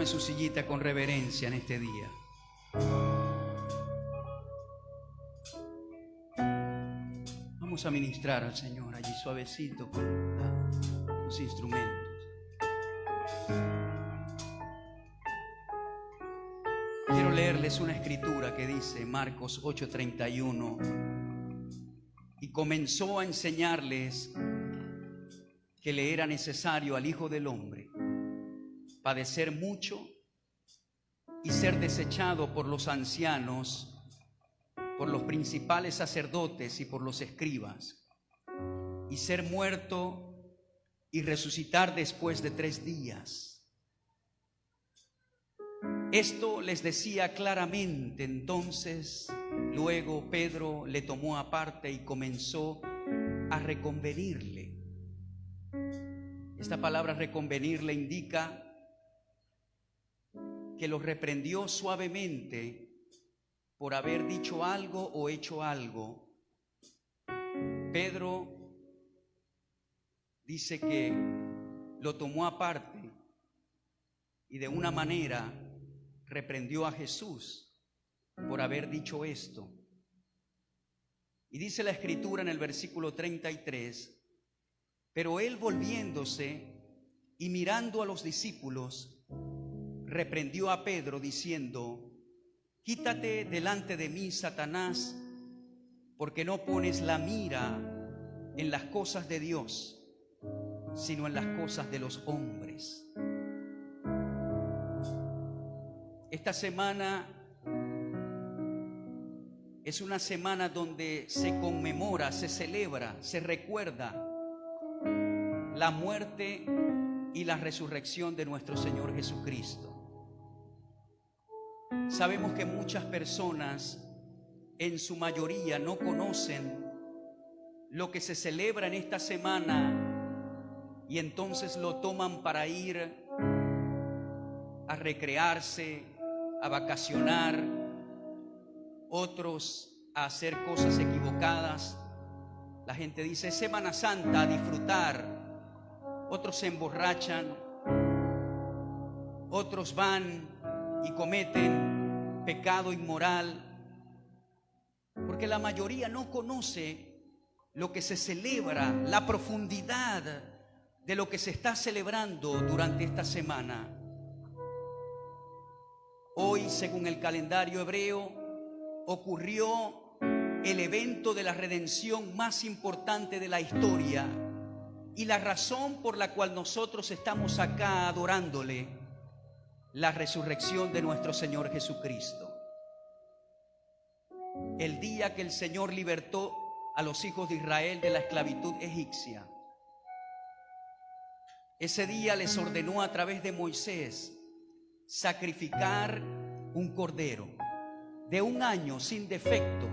Tome su sillita con reverencia en este día. Vamos a ministrar al Señor allí suavecito con los instrumentos. Quiero leerles una escritura que dice Marcos 8:31: y comenzó a enseñarles que le era necesario al Hijo del Hombre padecer mucho y ser desechado por los ancianos, por los principales sacerdotes y por los escribas, y ser muerto y resucitar después de 3 días. Esto les decía claramente. Entonces, luego Pedro le tomó aparte y comenzó a reconvenirle. Esta palabra reconvenirle indica que lo reprendió suavemente por haber dicho algo o hecho algo. Pedro dice que lo tomó aparte y de una manera reprendió a Jesús por haber dicho esto. Y dice la escritura en el versículo 33: pero él, volviéndose y mirando a los discípulos, reprendió a Pedro diciendo: quítate delante de mí, Satanás, porque no pones la mira en las cosas de Dios, sino en las cosas de los hombres. Esta semana es una semana donde se conmemora, se celebra, se recuerda la muerte y la resurrección de nuestro Señor Jesucristo. Sabemos que muchas personas, en su mayoría, no conocen lo que se celebra en esta semana y entonces lo toman para ir a recrearse, a vacacionar, otros a hacer cosas equivocadas. La gente dice: es Semana Santa, a disfrutar. Otros se emborrachan, otros van y cometen pecado inmoral, porque la mayoría no conoce lo que se celebra, la profundidad de lo que se está celebrando durante esta semana. Hoy, según el calendario hebreo, ocurrió el evento de la redención más importante de la historia y la razón por la cual nosotros estamos acá adorándole: la resurrección de nuestro Señor Jesucristo. El día que el Señor libertó a los hijos de Israel de la esclavitud egipcia, ese día les ordenó a través de Moisés sacrificar un cordero de 1 año sin defecto.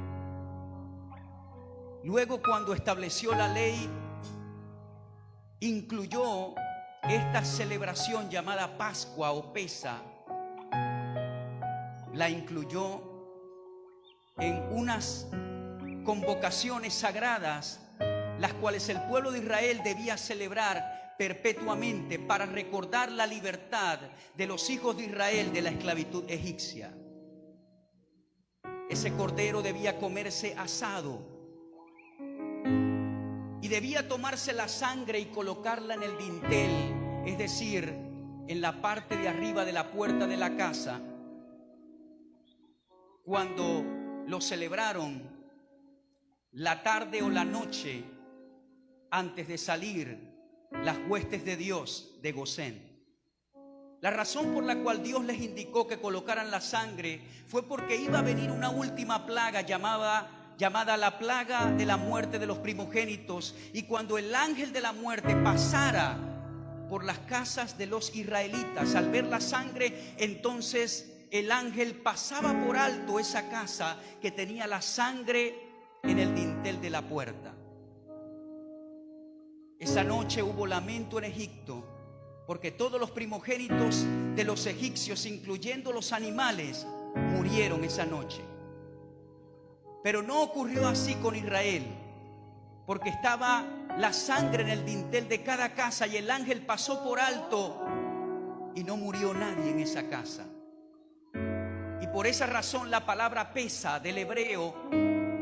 Luego, cuando estableció la ley, incluyó esta celebración llamada Pascua o Pesa, la incluyó en unas convocaciones sagradas, las cuales el pueblo de Israel debía celebrar perpetuamente para recordar la libertad de los hijos de Israel de la esclavitud egipcia. Ese cordero debía comerse asado y debía tomarse la sangre y colocarla en el dintel, es decir, en la parte de arriba de la puerta de la casa. Cuando lo celebraron, la tarde o la noche antes de salir las huestes de Dios de Gosén. La razón por la cual Dios les indicó que colocaran la sangre fue porque iba a venir una última plaga llamada la plaga de la muerte de los primogénitos, y cuando el ángel de la muerte pasara por las casas de los israelitas, al ver la sangre, entonces el ángel pasaba por alto esa casa que tenía la sangre en el dintel de la puerta. Esa noche hubo lamento en Egipto, porque todos los primogénitos de los egipcios, incluyendo los animales, murieron esa noche. Pero no ocurrió así con Israel, porque estaba la sangre en el dintel de cada casa y el ángel pasó por alto y no murió nadie en esa casa. Y por esa razón la palabra Pesa del hebreo,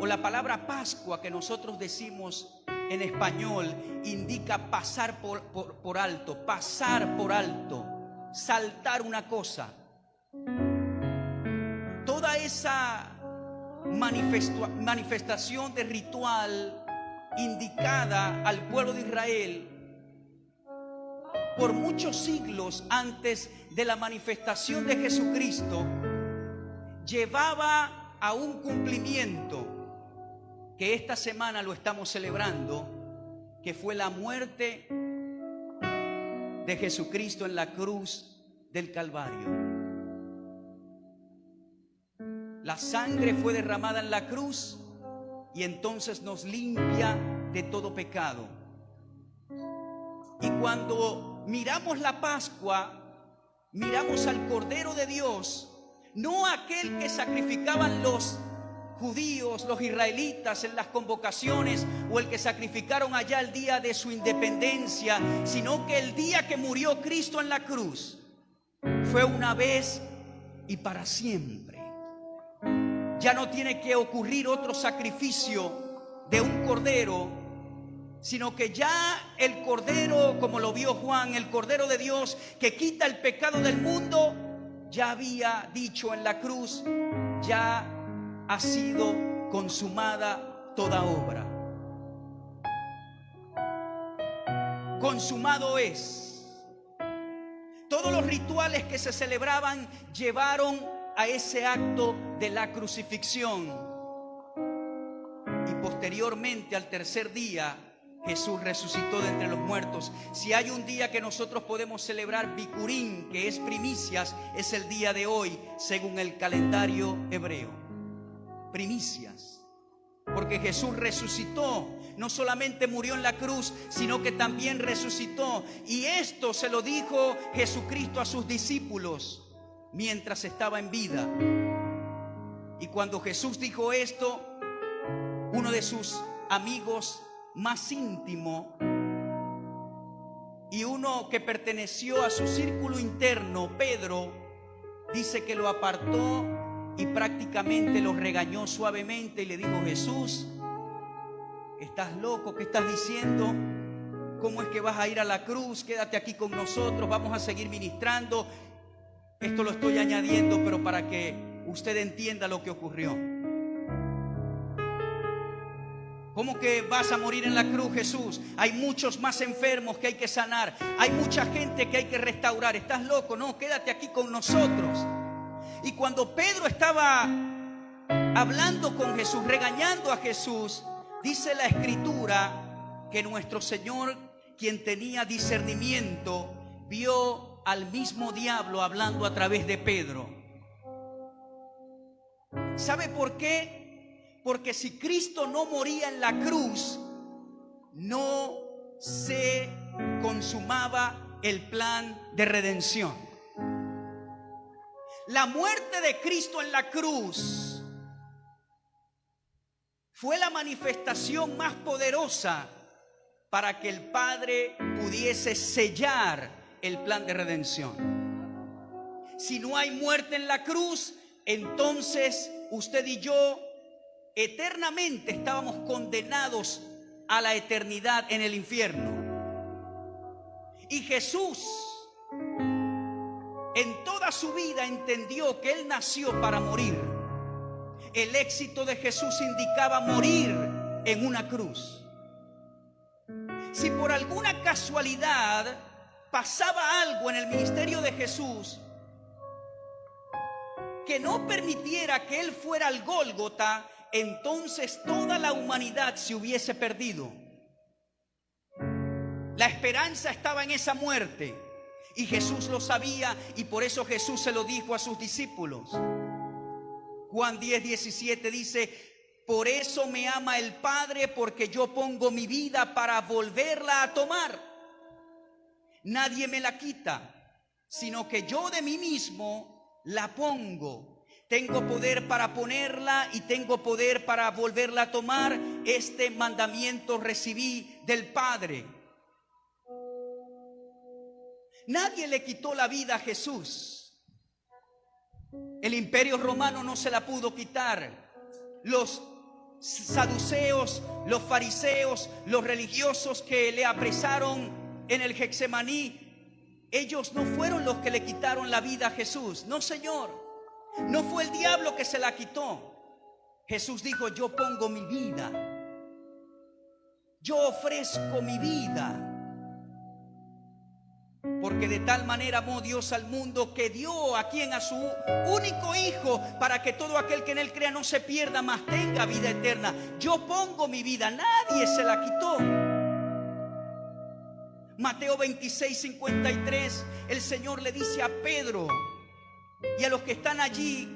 o la palabra Pascua que nosotros decimos en español, indica pasar por alto, pasar por alto, saltar una cosa. Toda esa manifestación de ritual indicada al pueblo de Israel por muchos siglos antes de la manifestación de Jesucristo, llevaba a un cumplimiento que esta semana lo estamos celebrando, que fue la muerte de Jesucristo en la cruz del Calvario. La sangre fue derramada en la cruz y entonces nos limpia de todo pecado. Y cuando miramos la Pascua, miramos al Cordero de Dios, no aquel que sacrificaban los judíos, los israelitas en las convocaciones, o el que sacrificaron allá el día de su independencia, sino que el día que murió Cristo en la cruz fue una vez y para siempre. Ya no tiene que ocurrir otro sacrificio de un cordero, sino que ya el cordero, como lo vio Juan, el Cordero de Dios que quita el pecado del mundo, ya había dicho en la cruz: ya ha sido consumada toda obra. Consumado es. Todos los rituales que se celebraban llevaron a ese acto de la crucifixión. Y posteriormente, al tercer día, Jesús resucitó de entre los muertos. Si hay un día que nosotros podemos celebrar Bikurim, que es primicias, es el día de hoy, según el calendario hebreo. Primicias, porque Jesús resucitó. No solamente murió en la cruz, sino que también resucitó. Y esto se lo dijo Jesucristo a sus discípulos mientras estaba en vida. Y cuando Jesús dijo esto, uno de sus amigos más íntimo y uno que perteneció a su círculo interno, Pedro, dice que lo apartó y prácticamente lo regañó suavemente y le dijo: Jesús, ¿estás loco? ¿Qué estás diciendo? ¿Cómo es que vas a ir a la cruz? Quédate aquí con nosotros, vamos a seguir ministrando. Esto lo estoy añadiendo, pero para que usted entienda lo que ocurrió. ¿Cómo que vas a morir en la cruz, Jesús? Hay muchos más enfermos que hay que sanar. Hay mucha gente que hay que restaurar. ¿Estás loco? No, quédate aquí con nosotros. Y cuando Pedro estaba hablando con Jesús, regañando a Jesús, dice la Escritura que nuestro Señor, quien tenía discernimiento, vio al mismo diablo hablando a través de Pedro. ¿Sabe por qué? Porque si Cristo no moría en la cruz, no se consumaba el plan de redención. La muerte de Cristo en la cruz fue la manifestación más poderosa para que el Padre pudiese sellar el plan de redención. Si no hay muerte en la cruz, entonces usted y yo eternamente estábamos condenados a la eternidad en el infierno. Y Jesús en toda su vida entendió que Él nació para morir. El éxito de Jesús indicaba morir en una cruz. Si por alguna casualidad pasaba algo en el ministerio de Jesús que no permitiera que Él fuera al Gólgota, entonces toda la humanidad se hubiese perdido. La esperanza estaba en esa muerte y Jesús lo sabía, y por eso Jesús se lo dijo a sus discípulos. Juan 10:17 dice: por eso me ama el Padre, porque yo pongo mi vida para volverla a tomar. Nadie me la quita, sino que yo de mí mismo la pongo. Tengo poder para ponerla y tengo poder para volverla a tomar. Este mandamiento recibí del Padre. Nadie le quitó la vida a Jesús. El imperio romano no se la pudo quitar. Los saduceos, los fariseos, los religiosos que le apresaron en el Getsemaní, ellos no fueron los que le quitaron la vida a Jesús. No, Señor. No fue el diablo que se la quitó. Jesús dijo: yo pongo mi vida. Yo ofrezco mi vida. Porque de tal manera amó Dios al mundo que dio a quien, a su único Hijo, para que todo aquel que en él crea no se pierda, mas tenga vida eterna. Yo pongo mi vida, nadie se la quitó. Mateo 26:53, el Señor le dice a Pedro y a los que están allí,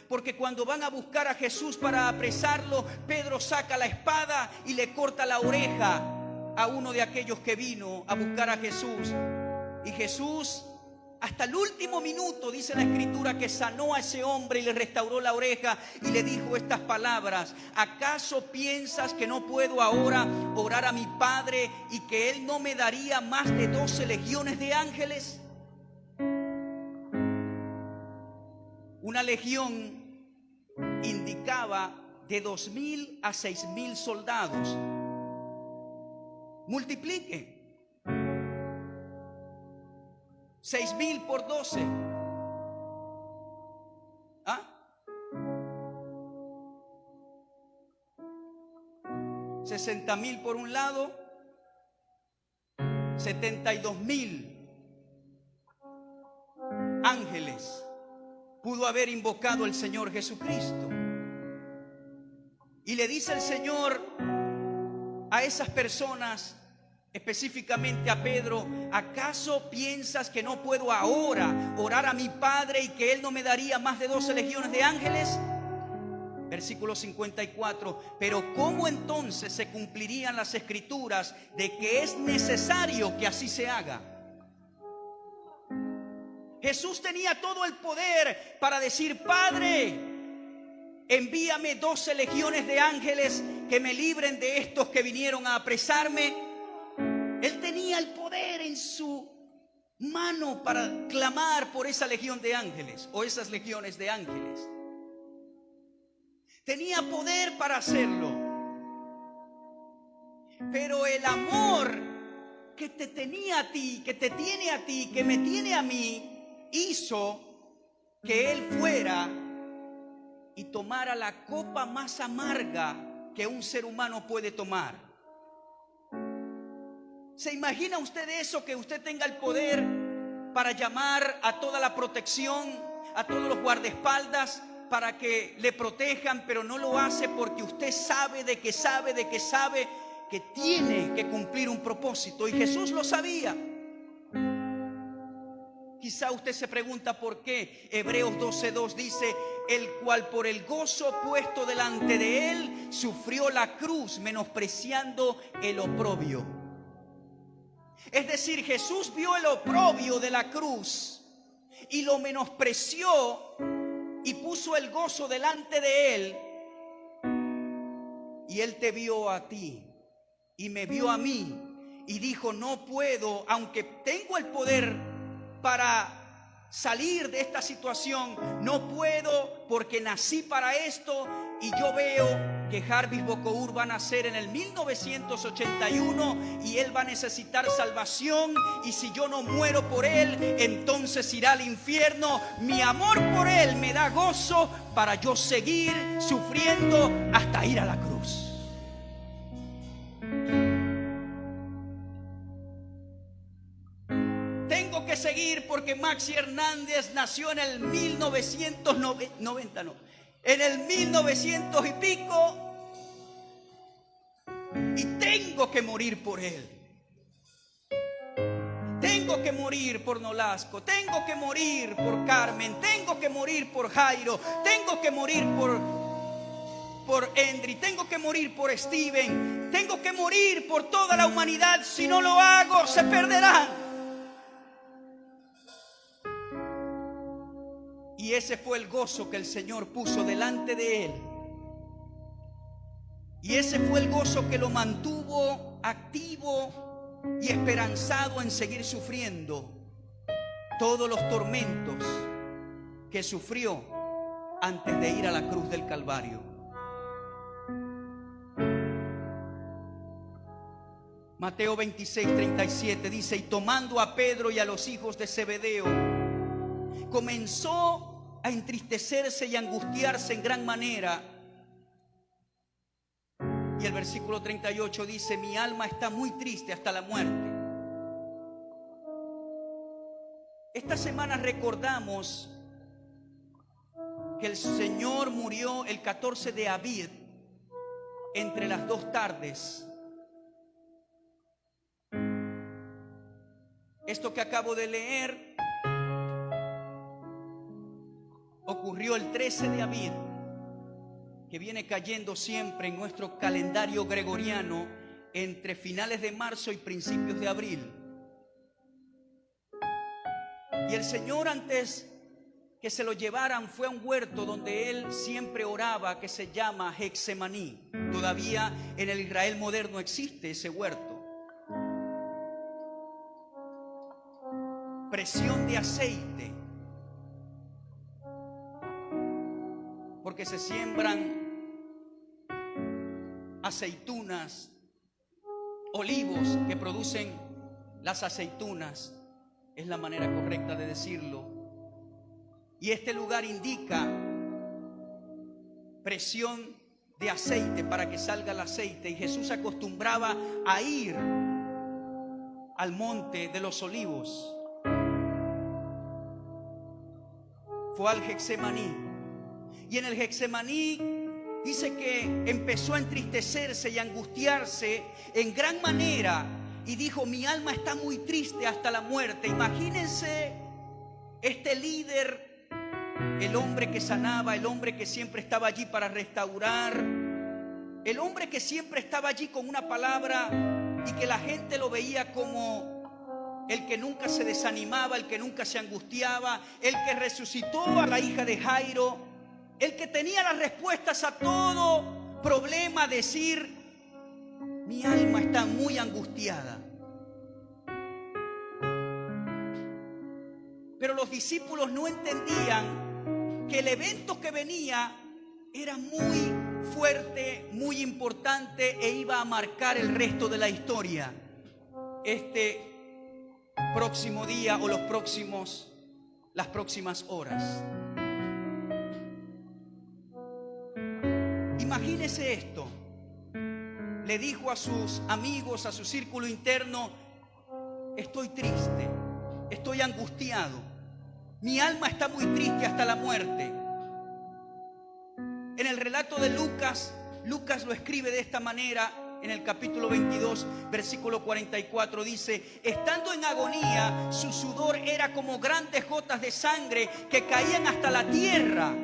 porque cuando van a buscar a Jesús para apresarlo, Pedro saca la espada y le corta la oreja a uno de aquellos que vino a buscar a Jesús. Y Jesús, hasta el último minuto, dice la Escritura, que sanó a ese hombre y le restauró la oreja y le dijo estas palabras: ¿acaso piensas que no puedo ahora orar a mi Padre y que Él no me daría más de 12 legiones de ángeles? Una legión indicaba de 2,000 a 6,000 soldados. Multiplique 6,000 por 12. ¿Ah? 60,000 por un lado, 72,000 ángeles pudo haber invocado el Señor Jesucristo. Y le dice el Señor a esas personas, específicamente a Pedro: ¿acaso piensas que no puedo ahora orar a mi Padre y que Él no me daría más de 12 legiones de ángeles? Versículo 54. Pero ¿cómo entonces se cumplirían las Escrituras de que es necesario que así se haga? Jesús tenía todo el poder para decir: Padre, envíame 12 legiones de ángeles que me libren de estos que vinieron a apresarme. Él tenía el poder en su mano para clamar por esa legión de ángeles o esas legiones de ángeles. Tenía poder para hacerlo. Pero el amor que te tenía a ti, que te tiene a ti, que me tiene a mí, hizo que Él fuera y tomara la copa más amarga que un ser humano puede tomar. ¿Se imagina usted eso? Que usted tenga el poder para llamar a toda la protección, a todos los guardaespaldas, para que le protejan, pero no lo hace porque usted sabe que tiene que cumplir un propósito. Y Jesús lo sabía. Quizá usted se pregunta por qué. Hebreos 12:2 dice: el cual por el gozo puesto delante de él sufrió la cruz, menospreciando el oprobio. Es decir, Jesús vio el oprobio de la cruz y lo menospreció y puso el gozo delante de él. Y él te vio a ti y me vio a mí y dijo: no puedo, aunque tengo el poder para salir de esta situación, no puedo porque nací para esto. Y yo veo que Jarvis Bocour va a nacer en el 1981 y él va a necesitar salvación, y si yo no muero por él, entonces irá al infierno. Mi amor por él me da gozo para yo seguir sufriendo hasta ir a la cruz. Tengo que seguir porque Maxi Hernández nació en el 1990, en el 1900 y pico, y tengo que morir por él. Tengo que morir por Nolasco, tengo que morir por Carmen, tengo que morir por Jairo, tengo que morir por Endry, tengo que morir por Steven, tengo que morir por toda la humanidad. Si no lo hago, se perderán. Y ese fue el gozo que el Señor puso delante de él. Y ese fue el gozo que lo mantuvo activo y esperanzado en seguir sufriendo. todos los tormentos que sufrió antes de ir a la cruz del Calvario. Mateo 26:37 dice: y tomando a Pedro y a los hijos de Zebedeo, comenzó a entristecerse y angustiarse en gran manera. Y el versículo 38 dice: mi alma está muy triste hasta la muerte. Esta semana recordamos que el Señor murió el 14 de Abib, entre las 2 tardes. Esto que acabo de leer ocurrió el 13 de Abib, que viene cayendo siempre en nuestro calendario gregoriano entre finales de marzo y principios de abril. Y el Señor, antes que se lo llevaran, fue a un huerto donde Él siempre oraba, que se llama Getsemaní. Todavía en el Israel moderno existe ese huerto. Presión de aceite, porque se siembran aceitunas, olivos que producen las aceitunas, es la manera correcta de decirlo. Y este lugar indica presión de aceite para que salga el aceite. Y Jesús acostumbraba a ir al monte de los olivos. Fue al Getsemaní. Y en el Getsemaní dice que empezó a entristecerse y angustiarse en gran manera. Y dijo: mi alma está muy triste hasta la muerte. Imagínense este líder, el hombre que sanaba, el hombre que siempre estaba allí para restaurar, el hombre que siempre estaba allí con una palabra y que la gente lo veía como el que nunca se desanimaba, el que nunca se angustiaba, el que resucitó a la hija de Jairo, el que tenía las respuestas a todo problema. Decir: mi alma está muy angustiada. Pero los discípulos no entendían que el evento que venía era muy fuerte, muy importante e iba a marcar el resto de la historia. Este próximo día o las próximas horas. Imagínese esto. Le dijo a sus amigos, a su círculo interno: estoy triste, estoy angustiado, mi alma está muy triste hasta la muerte. En el relato de Lucas lo escribe de esta manera. En el capítulo 22, versículo 44 dice: estando en agonía, su sudor era como grandes gotas de sangre que caían hasta la tierra.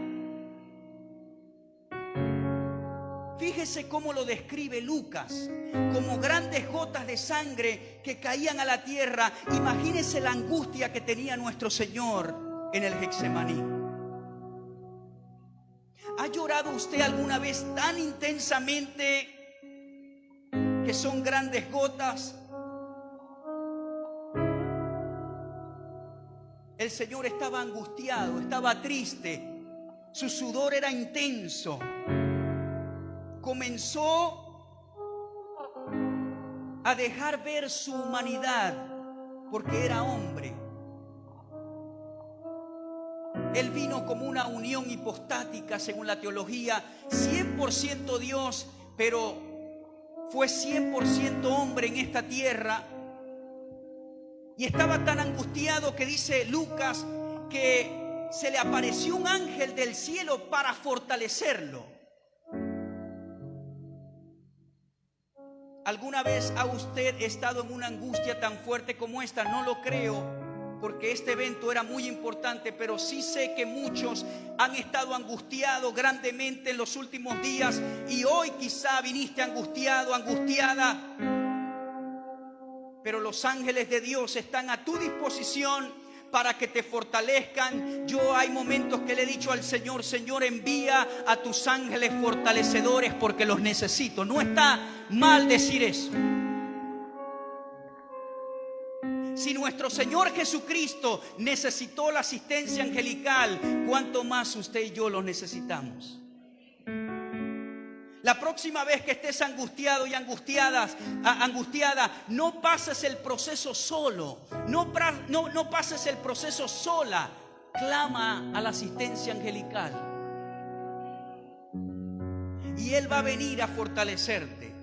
Fíjese cómo lo describe Lucas, como grandes gotas de sangre que caían a la tierra. Imagínese la angustia que tenía nuestro Señor en el Getsemaní. ¿Ha llorado usted alguna vez tan intensamente que son grandes gotas? El Señor estaba angustiado, estaba triste, su sudor era intenso. Comenzó a dejar ver su humanidad porque era hombre. Él vino como una unión hipostática, según la teología, 100% Dios, pero fue 100% hombre en esta tierra. Y estaba tan angustiado que dice Lucas que se le apareció un ángel del cielo para fortalecerlo. ¿Alguna vez ha usted estado en una angustia tan fuerte como esta? No lo creo, porque este evento era muy importante, pero sí sé que muchos han estado angustiados grandemente en los últimos días, y hoy quizá viniste angustiado, angustiada, pero los ángeles de Dios están a tu disposición para que te fortalezcan. Yo hay momentos que le he dicho al Señor: Señor, envía a tus ángeles fortalecedores porque los necesito. No está mal decir eso. Si nuestro Señor Jesucristo necesitó la asistencia angelical, ¿cuánto más usted y yo lo necesitamos? La próxima vez que estés angustiado y angustiada, no pases el proceso solo, no pases el proceso sola. Clama a la asistencia angelical y Él va a venir a fortalecerte.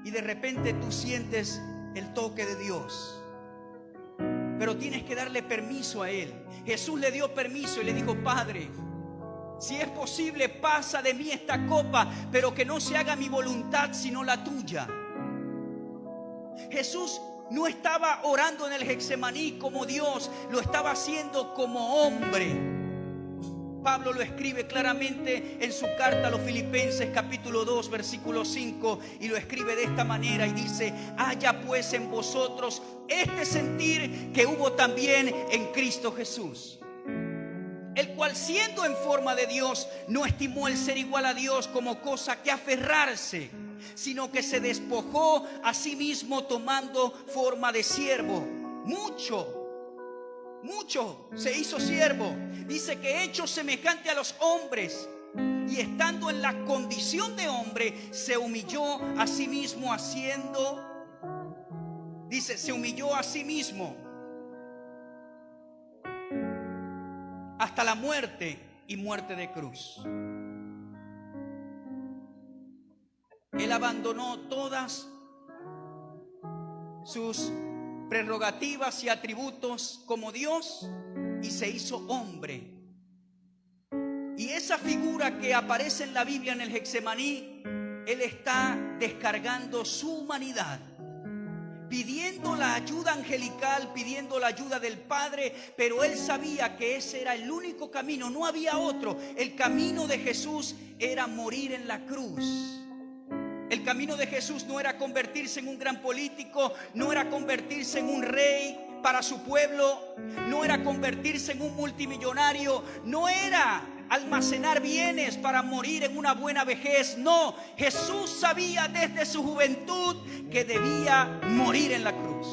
Y de repente tú sientes el toque de Dios, pero tienes que darle permiso a Él. Jesús le dio permiso y le dijo: Padre, si es posible, pasa de mí esta copa, pero que no se haga mi voluntad sino la tuya. Jesús no estaba orando en el Getsemaní como Dios, lo estaba haciendo como hombre. Pablo lo escribe claramente en su carta a los Filipenses capítulo 2 versículo 5, y lo escribe de esta manera y dice: haya pues en vosotros este sentir que hubo también en Cristo Jesús, el cual siendo en forma de Dios no estimó el ser igual a Dios como cosa que aferrarse, sino que se despojó a sí mismo tomando forma de siervo. Mucho se hizo siervo. Dice que hecho semejante a los hombres, y estando en la condición de hombre, se humilló a sí mismo se humilló a sí mismo hasta la muerte y muerte de cruz. Él abandonó todas sus prerrogativas y atributos como Dios y se hizo hombre. Y esa figura que aparece en la Biblia en el Getsemaní, Él está descargando su humanidad, pidiendo la ayuda angelical, pidiendo la ayuda del Padre, pero Él sabía que ese era el único camino, no había otro. El camino de Jesús era morir en la cruz. El camino de Jesús no era convertirse en un gran político, no era convertirse en un rey para su pueblo, no era convertirse en un multimillonario, no era almacenar bienes para morir en una buena vejez. No, Jesús sabía desde su juventud que debía morir en la cruz.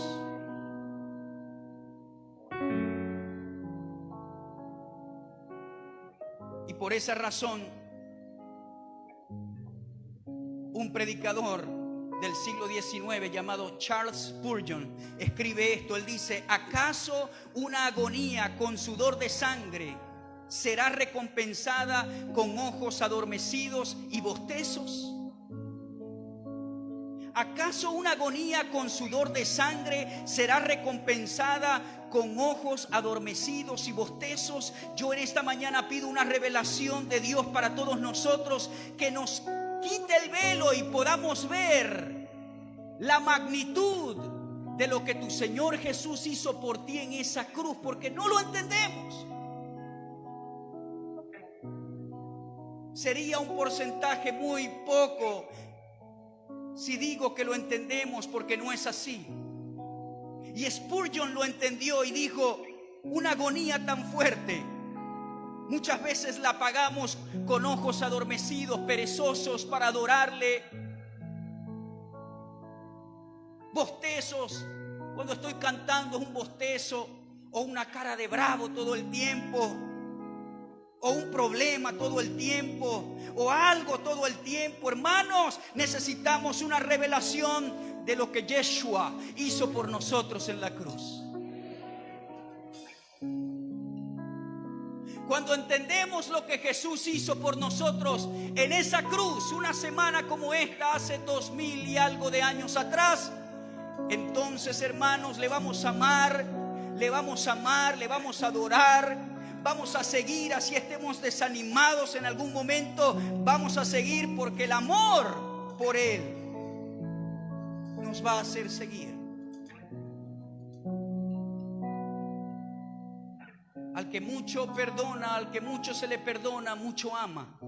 Y por esa razón, un predicador del siglo XIX llamado Charles Spurgeon escribe esto. Él dice: ¿acaso una agonía con sudor de sangre será recompensada con ojos adormecidos y bostezos? ¿Acaso una agonía con sudor de sangre será recompensada con ojos adormecidos y bostezos? Yo en esta mañana pido una revelación de Dios para todos nosotros, que nos quite el velo y podamos ver la magnitud de lo que tu Señor Jesús hizo por ti en esa cruz, porque no lo entendemos. Sería un porcentaje muy poco si digo que lo entendemos, porque no es así. Y Spurgeon lo entendió y dijo: una agonía tan fuerte muchas veces la pagamos con ojos adormecidos, perezosos para adorarle. Bostezos, cuando estoy cantando es un bostezo, o una cara de bravo todo el tiempo, o un problema todo el tiempo, o algo todo el tiempo. Hermanos, necesitamos una revelación de lo que Yeshua hizo por nosotros en la cruz. Cuando entendemos lo que Jesús hizo por nosotros en esa cruz, una semana como esta, hace 2000 y algo de años atrás, entonces, hermanos, le vamos a amar, le vamos a adorar, vamos a seguir. Así estemos desanimados en algún momento, vamos a seguir, porque el amor por Él nos va a hacer seguir. Al que mucho perdona, al que mucho se le perdona, mucho ama.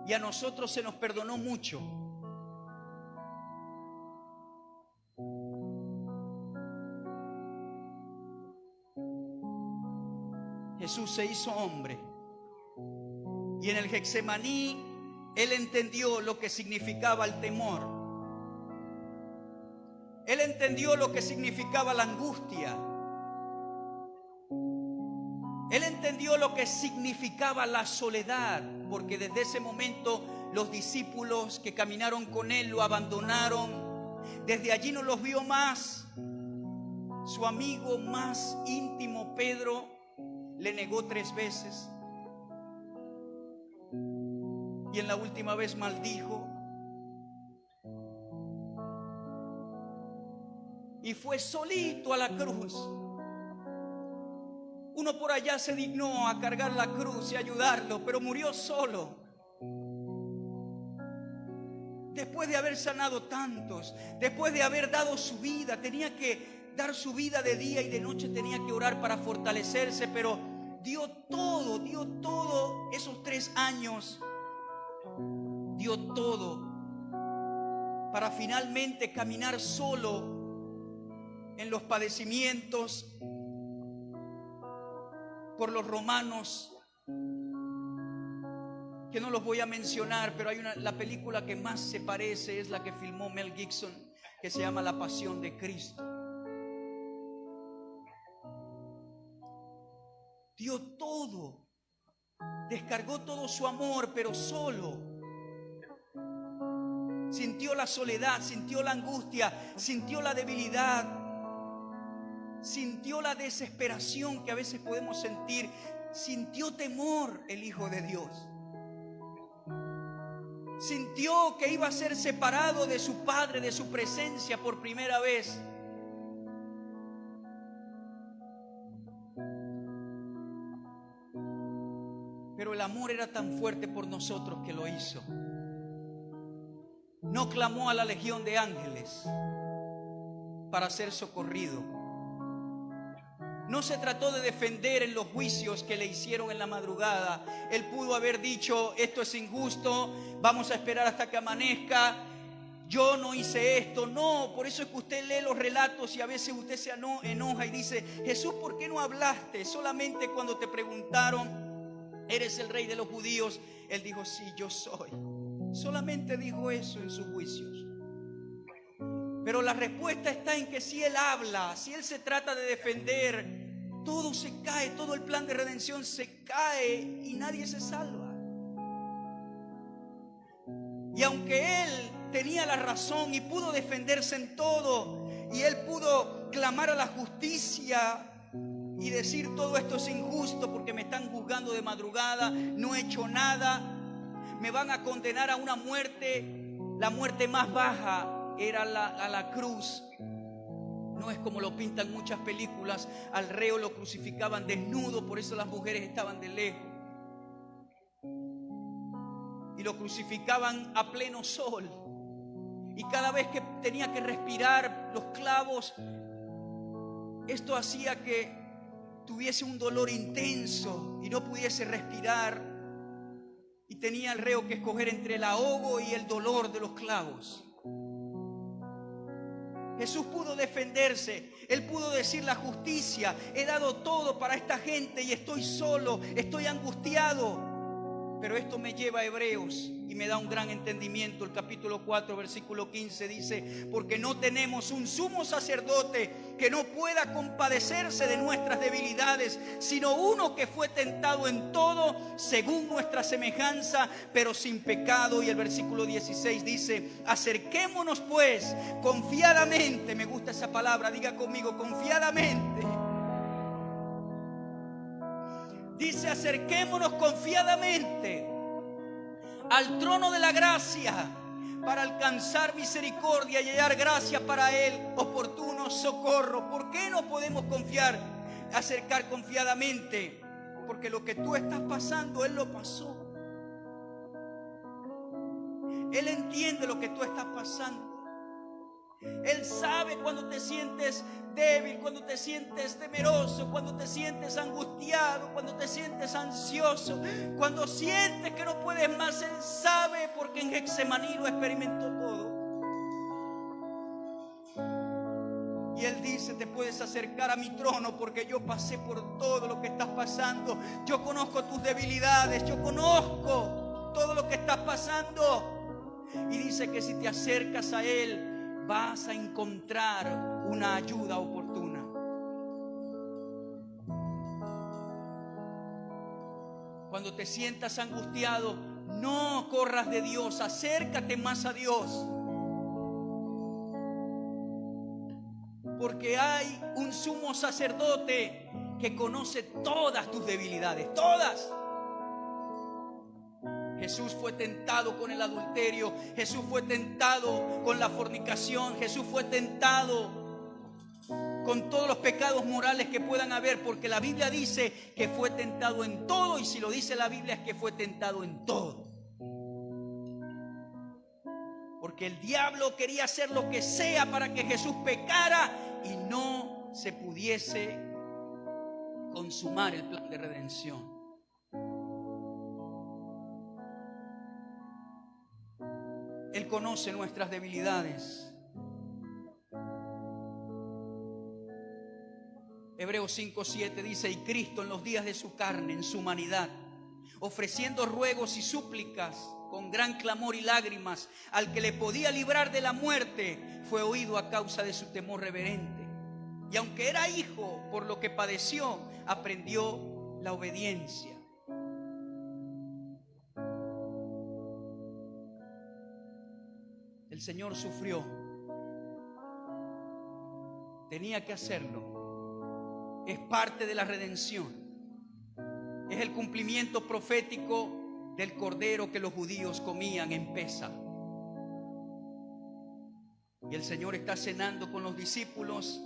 Y a nosotros se nos perdonó mucho. Jesús se hizo hombre. Y en el Getsemaní Él entendió lo que significaba el temor. Él entendió lo que significaba la angustia. Él entendió lo que significaba la soledad, porque desde ese momento los discípulos que caminaron con él lo abandonaron. Desde allí no los vio más. Su amigo más íntimo, Pedro, le negó 3 veces. Y en la última vez maldijo. Y fue solito a la cruz. Uno por allá se dignó a cargar la cruz y ayudarlo, pero murió solo. Después de haber sanado tantos, después de haber dado su vida, tenía que dar su vida de día y de noche, tenía que orar para fortalecerse, pero dio todo esos 3 años, dio todo para finalmente caminar solo en los padecimientos por los romanos, que no los voy a mencionar, pero hay la película que más se parece es la que filmó Mel Gibson, que se llama La Pasión de Cristo. Dio todo, descargó todo su amor, pero solo. Sintió la soledad, sintió la angustia, sintió la debilidad, sintió la desesperación que a veces podemos sentir, sintió temor el Hijo de Dios. Sintió que iba a ser separado de su Padre, de su presencia por primera vez. Pero el amor era tan fuerte por nosotros que lo hizo. No clamó a la legión de ángeles para ser socorrido. No se trató de defender en los juicios que le hicieron en la madrugada. Él pudo haber dicho: esto es injusto, vamos a esperar hasta que amanezca, yo no hice esto. No, por eso es que usted lee los relatos y a veces usted se enoja y dice: Jesús, ¿por qué no hablaste? Solamente cuando te preguntaron: ¿eres el rey de los judíos? Él dijo: sí, yo soy. Solamente dijo eso en sus juicios. Pero la respuesta está en que si Él habla, si Él se trata de defender, todo se cae, todo el plan de redención se cae y nadie se salva. Y aunque Él tenía la razón y pudo defenderse en todo, y Él pudo clamar a la justicia y decir: todo esto es injusto porque me están juzgando de madrugada, no he hecho nada, me van a condenar a una muerte, la muerte más baja era a la cruz. No es como lo pintan muchas películas, al reo lo crucificaban desnudo, por eso las mujeres estaban de lejos, y lo crucificaban a pleno sol, y cada vez que tenía que respirar los clavos, esto hacía que tuviese un dolor intenso y no pudiese respirar, y tenía el reo que escoger entre el ahogo y el dolor de los clavos. Jesús pudo defenderse, Él pudo decir: la justicia, he dado todo para esta gente y estoy solo, estoy angustiado. Pero esto me lleva a Hebreos y me da un gran entendimiento. El capítulo 4, versículo 15 dice: porque no tenemos un sumo sacerdote que no pueda compadecerse de nuestras debilidades, sino uno que fue tentado en todo según nuestra semejanza, pero sin pecado. Y el versículo 16 dice: acerquémonos pues confiadamente. Me gusta esa palabra, diga conmigo: confiadamente. Dice: acerquémonos confiadamente al trono de la gracia para alcanzar misericordia y hallar gracia para el oportuno socorro. ¿Por qué no podemos acercar confiadamente? Porque lo que tú estás pasando, Él lo pasó. Él entiende lo que tú estás pasando. Él sabe cuando te sientes débil, cuando te sientes temeroso, cuando te sientes angustiado, cuando te sientes ansioso, cuando sientes que no puedes más. Él sabe, porque en Getsemaní lo experimentó todo. Y Él dice: te puedes acercar a mi trono porque yo pasé por todo lo que estás pasando. Yo conozco tus debilidades, yo conozco todo lo que estás pasando. Y dice que si te acercas a Él, vas a encontrar una ayuda oportuna. Cuando te sientas angustiado, no corras de Dios, acércate más a Dios. Porque hay un sumo sacerdote que conoce todas tus debilidades, todas. Jesús fue tentado con el adulterio, Jesús fue tentado con la fornicación, Jesús fue tentado con todos los pecados morales que puedan haber, porque la Biblia dice que fue tentado en todo, y si lo dice la Biblia es que fue tentado en todo. Porque el diablo quería hacer lo que sea para que Jesús pecara y no se pudiese consumar el plan de redención. Él conoce nuestras debilidades. Hebreos 5:7 dice: y Cristo en los días de su carne, en su humanidad, ofreciendo ruegos y súplicas con gran clamor y lágrimas al que le podía librar de la muerte, fue oído a causa de su temor reverente. Y aunque era hijo, por lo que padeció, aprendió la obediencia. El Señor sufrió. Tenía que hacerlo. Es parte de la redención. Es el cumplimiento profético del cordero que los judíos comían en Pesa. Y el Señor está cenando con los discípulos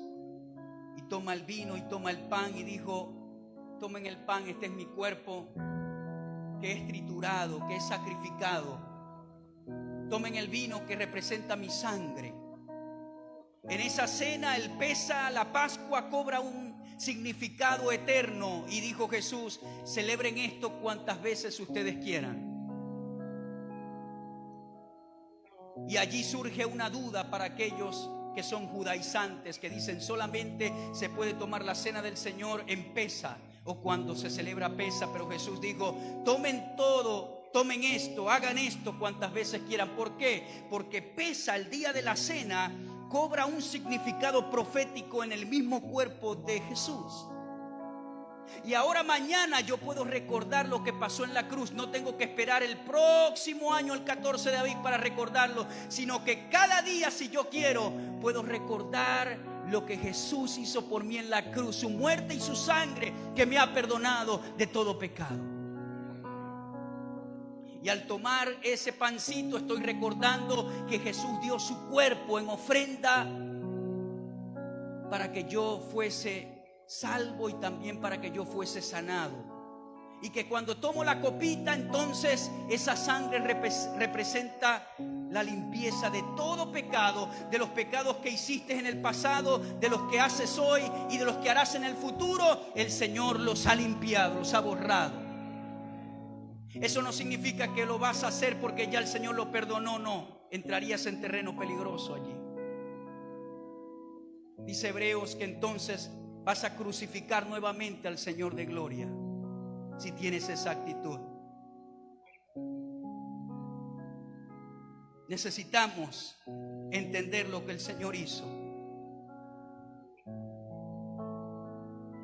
y toma el vino y toma el pan y dijo: tomen el pan, este es mi cuerpo que es triturado, que es sacrificado. Tomen el vino que representa mi sangre. En esa cena, el Pesa, la Pascua, cobra un significado eterno. Y dijo Jesús: celebren esto cuantas veces ustedes quieran. Y allí surge una duda para aquellos que son judaizantes, que dicen solamente se puede tomar la cena del Señor en Pesa o cuando se celebra Pesa. Pero Jesús dijo: tomen todo. Tomen esto, hagan esto cuantas veces quieran. ¿Por qué? Porque Pesa, el día de la cena, cobra un significado profético en el mismo cuerpo de Jesús. Y ahora mañana yo puedo recordar lo que pasó en la cruz. No tengo que esperar el próximo año, el 14 de abril, para recordarlo, sino que cada día, si yo quiero, puedo recordar lo que Jesús hizo por mí en la cruz, su muerte y su sangre que me ha perdonado de todo pecado. Y al tomar ese pancito estoy recordando que Jesús dio su cuerpo en ofrenda para que yo fuese salvo y también para que yo fuese sanado. Y que cuando tomo la copita, entonces esa sangre representa la limpieza de todo pecado, de los pecados que hiciste en el pasado, de los que haces hoy y de los que harás en el futuro. El Señor los ha limpiado, los ha borrado. Eso no significa que lo vas a hacer porque ya el Señor lo perdonó, no. Entrarías en terreno peligroso allí. Dice Hebreos que entonces vas a crucificar nuevamente al Señor de gloria si tienes esa actitud. Necesitamos entender lo que el Señor hizo.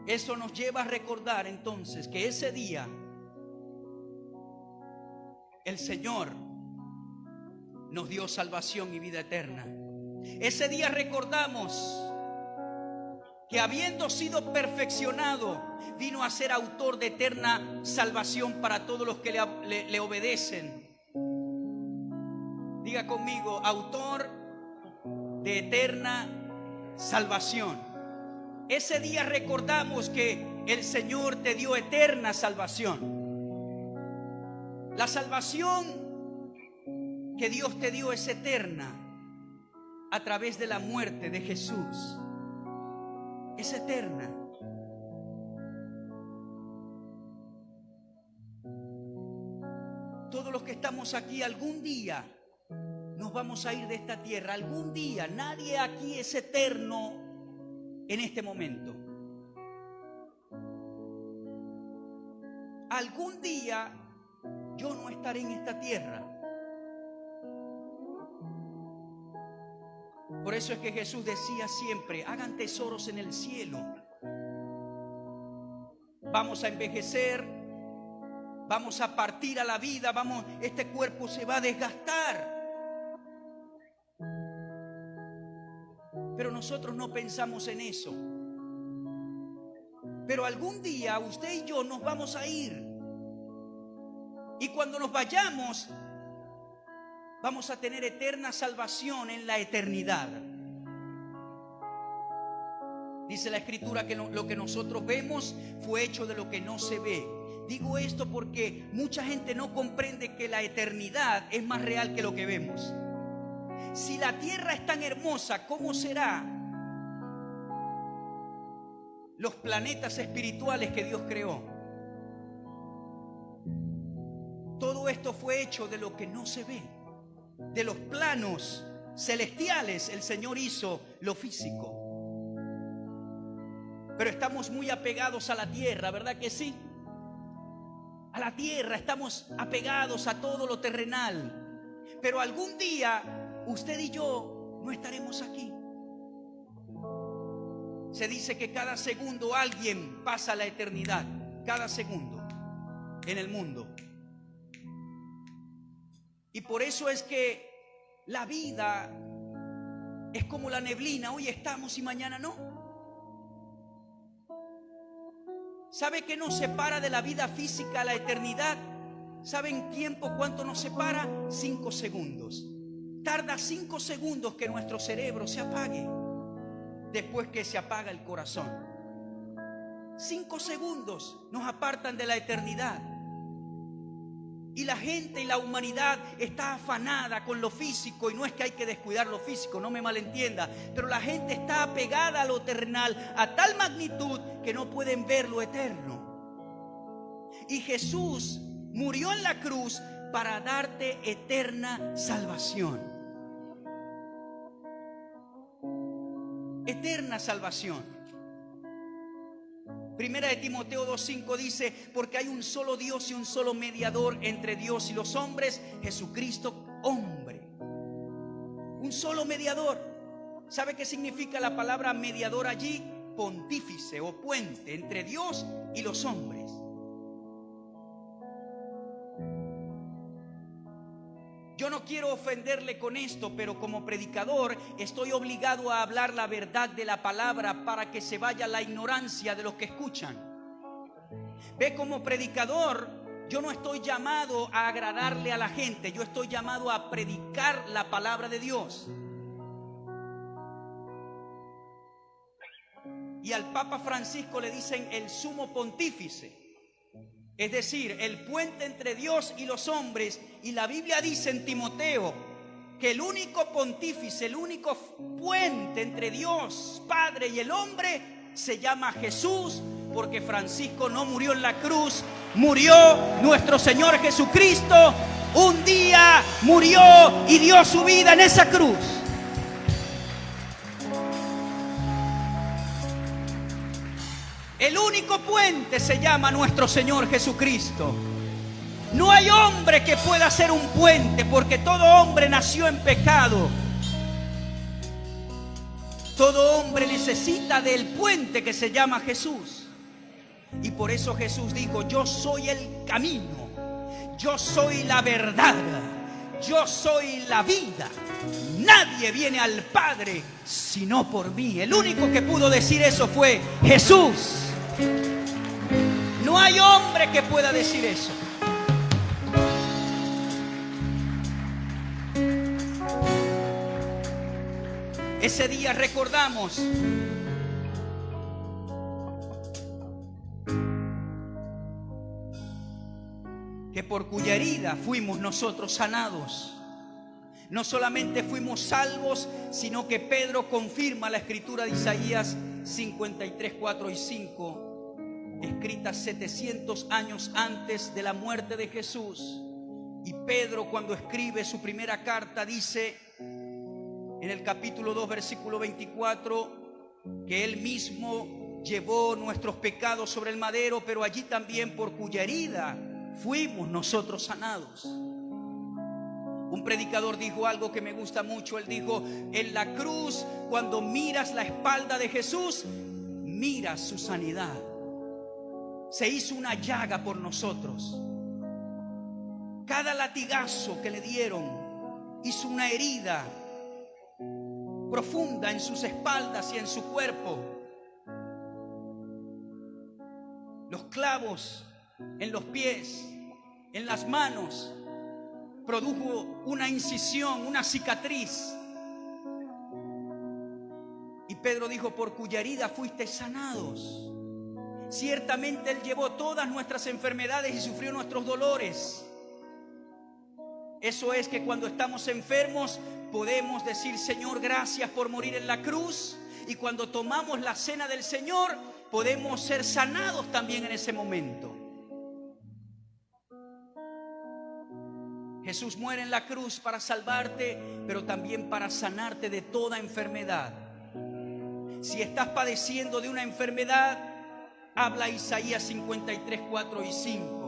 Eso nos lleva a recordar entonces que ese día el Señor nos dio salvación y vida eterna. Ese día recordamos que habiendo sido perfeccionado, vino a ser autor de eterna salvación para todos los que le obedecen. Diga conmigo: autor de eterna salvación. Ese día recordamos que el Señor te dio eterna salvación. La salvación que Dios te dio es eterna a través de la muerte de Jesús. Es eterna. Todos los que estamos aquí, algún día nos vamos a ir de esta tierra. Algún día. Nadie aquí es eterno en este momento. Algún día yo no estaré en esta tierra. Por eso es que Jesús decía siempre: hagan tesoros en el cielo. Vamos a envejecer, vamos a partir a la vida, este cuerpo se va a desgastar. Pero nosotros no pensamos en eso. Pero algún día usted y yo nos vamos a ir. Y cuando nos vayamos, vamos a tener eterna salvación en la eternidad. Dice la Escritura que lo que nosotros vemos fue hecho de lo que no se ve. Digo esto porque mucha gente no comprende que la eternidad es más real que lo que vemos. Si la tierra es tan hermosa, ¿cómo será los planetas espirituales que Dios creó? Todo esto fue hecho de lo que no se ve. De los planos celestiales el Señor hizo lo físico. Pero estamos muy apegados a la tierra, ¿verdad que sí? A la tierra, estamos apegados a todo lo terrenal. Pero algún día usted y yo no estaremos aquí. Se dice que cada segundo alguien pasa a la eternidad. Cada segundo en el mundo. Y por eso es que la vida es como la neblina. Hoy estamos y mañana no. ¿Sabe qué nos separa de la vida física a la eternidad? ¿Sabe en tiempo cuánto nos separa? 5 segundos. Tarda 5 segundos que nuestro cerebro se apague después que se apaga el corazón. 5 segundos nos apartan de la eternidad. Y la gente y la humanidad está afanada con lo físico. Y no es que hay que descuidar lo físico, no me malentienda. Pero la gente está apegada a lo terrenal a tal magnitud que no pueden ver lo eterno. Y Jesús murió en la cruz para darte eterna salvación. Eterna salvación. Primera de Timoteo 2:5 dice: porque hay un solo Dios y un solo mediador entre Dios y los hombres, Jesucristo hombre. Un solo mediador. ¿Sabe qué significa la palabra mediador allí? Pontífice o puente entre Dios y los hombres. Yo no quiero ofenderle con esto, pero como predicador estoy obligado a hablar la verdad de la palabra para que se vaya la ignorancia de los que escuchan. Ve, como predicador, yo no estoy llamado a agradarle a la gente, yo estoy llamado a predicar la palabra de Dios. Y al Papa Francisco le dicen el sumo pontífice. Es decir, el puente entre Dios y los hombres. Y la Biblia dice en Timoteo que el único pontífice, el único puente entre Dios Padre y el hombre se llama Jesús, porque Francisco no murió en la cruz, murió nuestro Señor Jesucristo. Un día murió y dio su vida en esa cruz. El único puente se llama nuestro Señor Jesucristo. No hay hombre que pueda ser un puente, porque todo hombre nació en pecado. Todo hombre necesita del puente que se llama Jesús. Y por eso Jesús dijo: yo soy el camino, yo soy la verdad, yo soy la vida. Nadie viene al Padre sino por mí. El único que pudo decir eso fue Jesús. No hay hombre que pueda decir eso. Ese día recordamos que por cuya herida fuimos nosotros sanados. No solamente fuimos salvos, sino que Pedro confirma la escritura de Isaías 53, 4 y 5, escrita 700 años antes de la muerte de Jesús. Y Pedro, cuando escribe su primera carta, dice en el capítulo 2, versículo 24, que Él mismo llevó nuestros pecados sobre el madero, pero allí también por cuya herida fuimos nosotros sanados. Un predicador dijo algo que me gusta mucho. Él dijo: en la cruz, cuando miras la espalda de Jesús, miras su sanidad. Se hizo una llaga por nosotros. Cada latigazo que le dieron hizo una herida profunda en sus espaldas y en su cuerpo. Los clavos en los pies, en las manos, produjo una incisión, una cicatriz. Y Pedro dijo: por cuya herida fuisteis sanados. Ciertamente Él llevó todas nuestras enfermedades y sufrió nuestros dolores. Eso es que cuando estamos enfermos podemos decir: Señor, gracias por morir en la cruz. Y cuando tomamos la cena del Señor, podemos ser sanados también en ese momento. Jesús muere en la cruz para salvarte, pero también para sanarte de toda enfermedad. Si estás padeciendo de una enfermedad, habla Isaías 53, 4 y 5.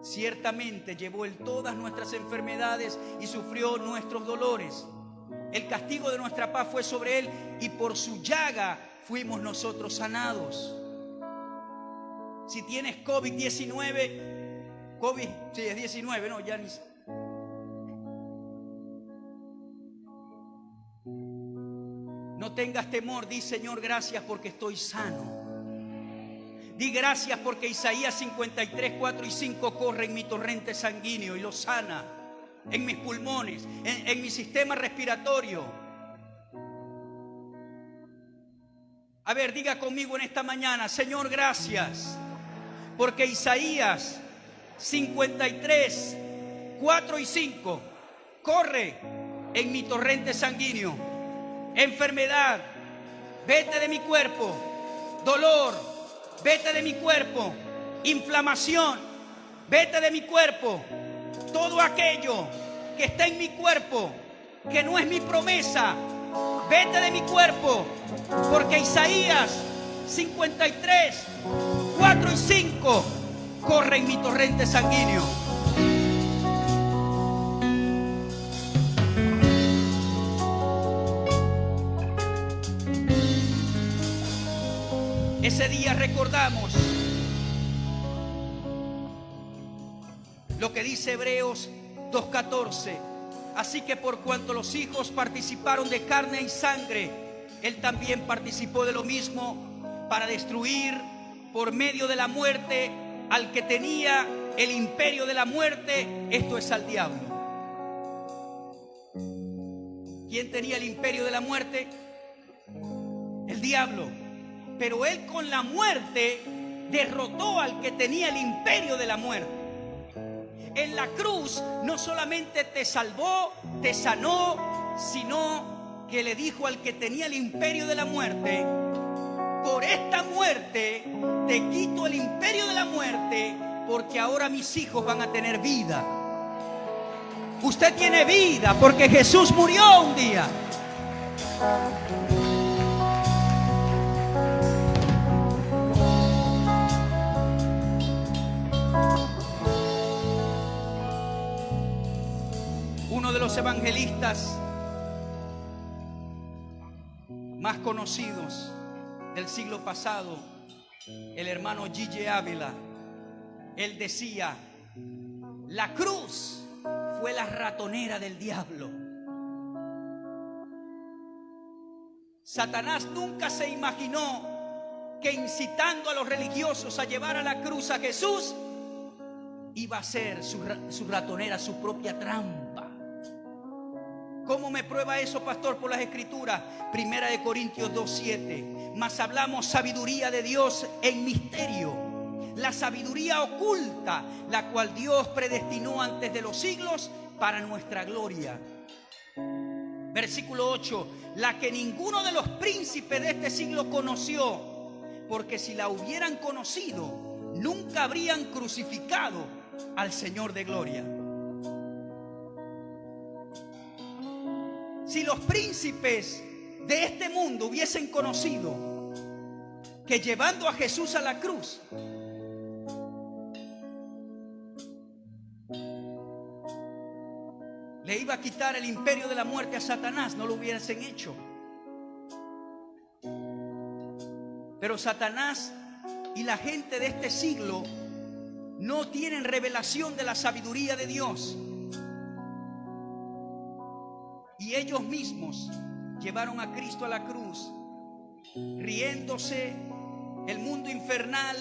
Ciertamente llevó Él todas nuestras enfermedades y sufrió nuestros dolores. El castigo de nuestra paz fue sobre Él, y por su llaga fuimos nosotros sanados. Si tienes COVID-19, sí, es 19, no, ya ni... No tengas temor, di: Señor, gracias porque estoy sano. Di gracias porque Isaías 53, 4 y 5 corre en mi torrente sanguíneo y lo sana en mis pulmones, en mi sistema respiratorio. A ver, diga conmigo en esta mañana: Señor, gracias porque Isaías 53, 4 y 5 corre en mi torrente sanguíneo. Enfermedad, vete de mi cuerpo. Dolor, vete de mi cuerpo. Inflamación, vete de mi cuerpo. Todo aquello que está en mi cuerpo, que no es mi promesa, vete de mi cuerpo. Porque Isaías 53, 4 y 5 corre en mi torrente sanguíneo. Ese día recordamos lo que dice Hebreos 2:14. Así que por cuanto los hijos participaron de carne y sangre, Él también participó de lo mismo, para destruir por medio de la muerte al que tenía el imperio de la muerte, esto es, al diablo. ¿Quién tenía el imperio de la muerte? El diablo. Pero Él con la muerte derrotó al que tenía el imperio de la muerte. En la cruz no solamente te salvó, te sanó, sino que le dijo al que tenía el imperio de la muerte: por esta muerte te quito el imperio de la muerte, porque ahora mis hijos van a tener vida. Usted tiene vida porque Jesús murió un día. Uno de los evangelistas más conocidos del siglo pasado, el hermano G.J. Ávila, él decía: la cruz fue la ratonera del diablo. Satanás nunca se imaginó que incitando a los religiosos a llevar a la cruz a Jesús iba a ser su ratonera, su propia trampa. ¿Cómo me prueba eso, pastor? Por las escrituras. 1 Corintios 2:7. Mas hablamos sabiduría de Dios en misterio, la sabiduría oculta, la cual Dios predestinó antes de los siglos para nuestra gloria. Versículo 8. La que ninguno de los príncipes de este siglo conoció, porque si la hubieran conocido, nunca habrían crucificado al Señor de gloria. Si los príncipes de este mundo hubiesen conocido que llevando a Jesús a la cruz le iba a quitar el imperio de la muerte a Satanás, no lo hubiesen hecho. Pero Satanás y la gente de este siglo no tienen revelación de la sabiduría de Dios. Y ellos mismos llevaron a Cristo a la cruz, riéndose el mundo infernal,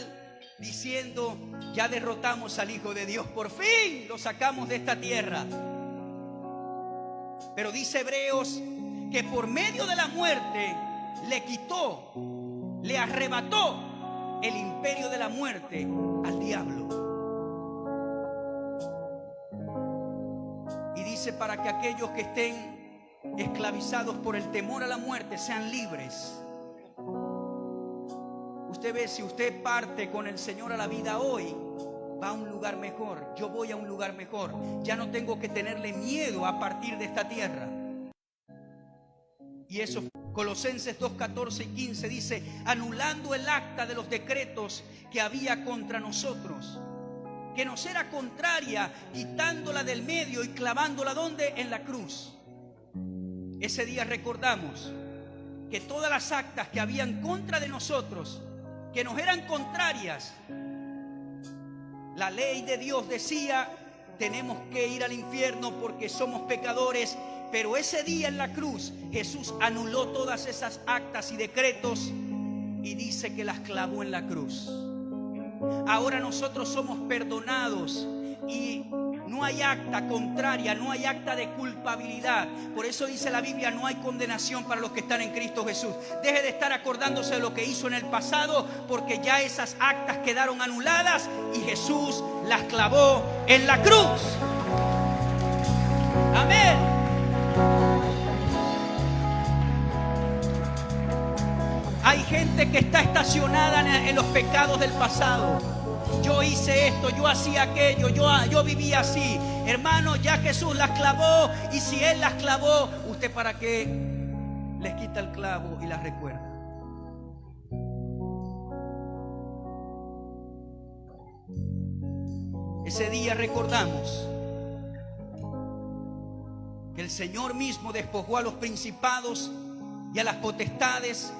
diciendo: ya derrotamos al Hijo de Dios, por fin lo sacamos de esta tierra. Pero dice Hebreos que por medio de la muerte le quitó, le arrebató el imperio de la muerte al diablo. Y dice: para que aquellos que estén esclavizados por el temor a la muerte sean libres. Usted ve, si usted parte con el Señor a la vida hoy, va a un lugar mejor. Yo voy a un lugar mejor. Ya no tengo que tenerle miedo a partir de esta tierra. Y eso, Colosenses 2, 14 y 15 dice: anulando el acta de los decretos que había contra nosotros, que nos era contraria, quitándola del medio y clavándola ¿dónde? En la cruz. Ese día recordamos que todas las actas que habían contra de nosotros, que nos eran contrarias, la ley de Dios decía: tenemos que ir al infierno porque somos pecadores. Pero ese día en la cruz Jesús anuló todas esas actas y decretos y dice que las clavó en la cruz. Ahora nosotros somos perdonados y no hay acta contraria, no hay acta de culpabilidad. Por eso dice la Biblia: no hay condenación para los que están en Cristo Jesús. Deje de estar acordándose de lo que hizo en el pasado, porque ya esas actas quedaron anuladas y Jesús las clavó en la cruz. Amén. Hay gente que está estacionada en los pecados del pasado. Yo hice esto, yo hacía aquello, yo vivía así. Hermano, ya Jesús las clavó. Y si Él las clavó, ¿usted para qué les quita el clavo y las recuerda? Ese día recordamos que el Señor mismo despojó a los principados y a las potestades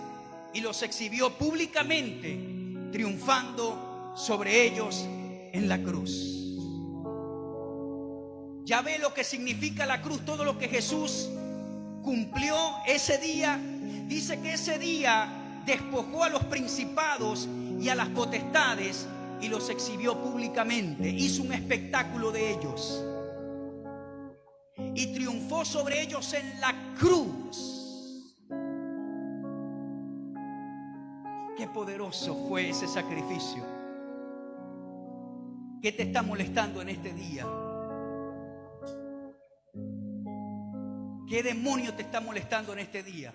y los exhibió públicamente, triunfando sobre ellos en la cruz. Ya ve lo que significa la cruz, todo lo que Jesús cumplió ese día. Dice que ese día despojó a los principados y a las potestades y los exhibió públicamente. Hizo un espectáculo de ellos y triunfó sobre ellos en la cruz. Qué poderoso fue ese sacrificio. ¿Qué te está molestando en este día? ¿Qué demonio te está molestando en este día?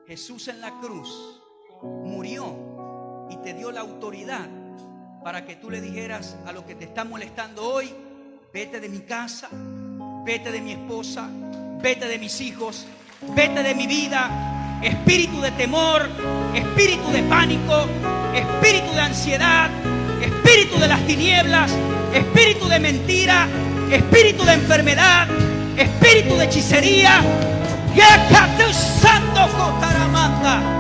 Jesús en la cruz murió y te dio la autoridad para que tú le dijeras a lo que te está molestando hoy: vete de mi casa, vete de mi esposa, vete de mis hijos, vete de mi vida. Espíritu de temor, espíritu de pánico, espíritu de ansiedad, espíritu de las tinieblas, espíritu de mentira, espíritu de enfermedad, espíritu de hechicería. ¡Ya Santo Cotaramanta!